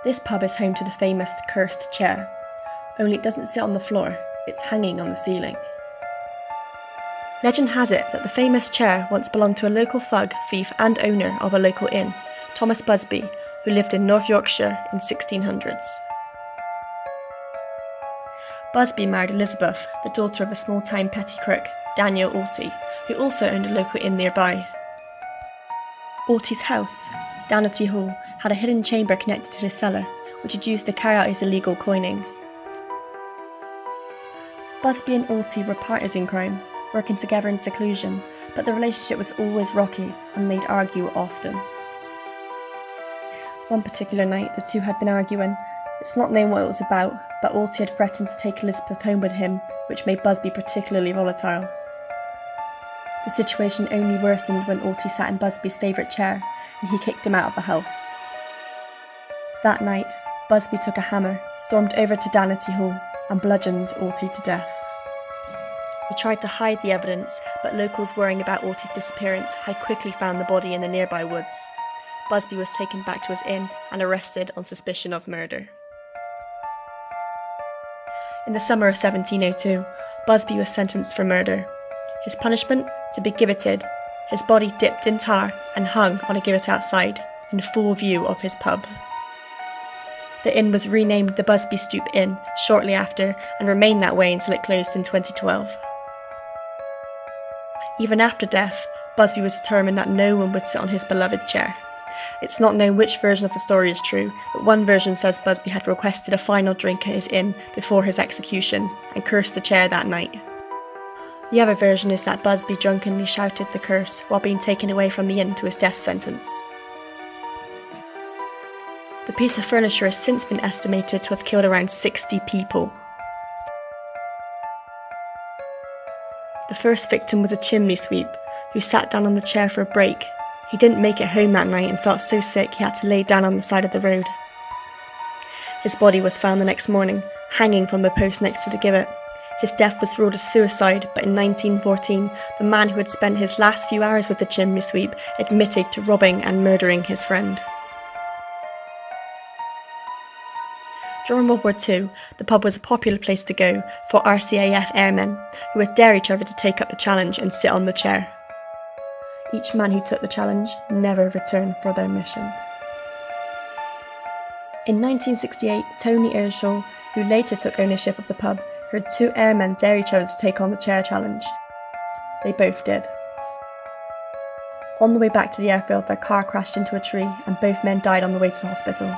This pub is home to the famous cursed chair, only it doesn't sit on the floor, it's hanging on the ceiling. Legend has it that the famous chair once belonged to a local thug, thief and owner of a local inn, Thomas Busby, who lived in North Yorkshire in 1600s. Busby married Elizabeth, the daughter of a small-time petty crook, Daniel Alty, who also owned a local inn nearby. Alty's house, Danety Hall, had a hidden chamber connected to his cellar, which he'd used to carry out his illegal coining. Busby and Alty were partners in crime, working together in seclusion, but the relationship was always rocky and they'd argue often. One particular night, the two had been arguing. It's not known what it was about, but Alty had threatened to take Elizabeth home with him, which made Busby particularly volatile. The situation only worsened when Alty sat in Busby's favourite chair, and he kicked him out of the house. That night, Busby took a hammer, stormed over to Danety Hall, and bludgeoned Alty to death. He tried to hide the evidence, but locals worrying about Alty's disappearance had quickly found the body in the nearby woods. Busby was taken back to his inn and arrested on suspicion of murder. In the summer of 1702, Busby was sentenced for murder. His punishment? To be gibbeted, his body dipped in tar and hung on a gibbet outside, in full view of his pub. The inn was renamed the Busby Stoop Inn shortly after and remained that way until it closed in 2012. Even after death, Busby was determined that no one would sit on his beloved chair. It's not known which version of the story is true, but one version says Busby had requested a final drink at his inn before his execution and cursed the chair that night. The other version is that Busby drunkenly shouted the curse while being taken away from the inn to his death sentence. The piece of furniture has since been estimated to have killed around 60 people. The first victim was a chimney sweep who sat down on the chair for a break. He didn't make it home that night and felt so sick he had to lay down on the side of the road. His body was found the next morning, hanging from the post next to the gibbet. His death was ruled as suicide, but in 1914, the man who had spent his last few hours with the chimney sweep admitted to robbing and murdering his friend. During World War II, the pub was a popular place to go for RCAF airmen who would dare each other to take up the challenge and sit on the chair. Each man who took the challenge never returned for their mission. In 1968, Tony Earnshaw, who later took ownership of the pub, heard two airmen dare each other to take on the chair challenge. They both did. On the way back to the airfield, their car crashed into a tree and both men died on the way to the hospital.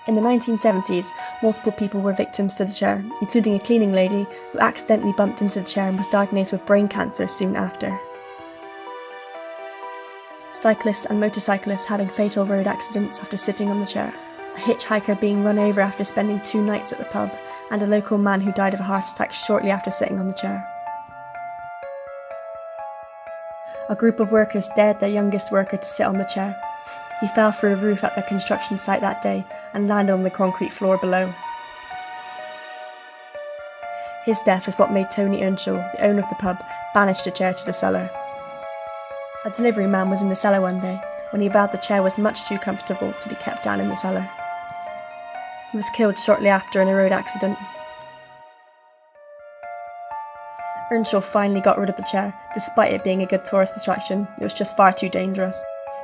In the 1970s, multiple people were victims to the chair, including a cleaning lady who accidentally bumped into the chair and was diagnosed with brain cancer soon after. Cyclists and motorcyclists having fatal road accidents after sitting on the chair. A hitchhiker being run over after spending 2 nights at the pub, and a local man who died of a heart attack shortly after sitting on the chair. A group of workers dared their youngest worker to sit on the chair. He fell through a roof at their construction site that day and landed on the concrete floor below. His death is what made Tony Earnshaw, the owner of the pub, banish the chair to the cellar. A delivery man was in the cellar one day when he vowed the chair was much too comfortable to be kept down in the cellar. He was killed shortly after in a road accident. Earnshaw finally got rid of the chair, despite it being a good tourist attraction. It was just far too dangerous.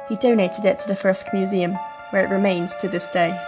He donated it to the First Museum, where it remains to this day.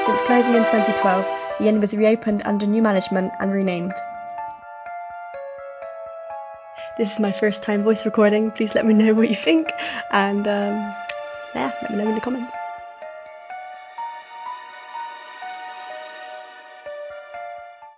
Since closing in 2012, the inn was reopened under new management and renamed. This is my first time voice recording. Please let me know what you think, and let me know in the comments.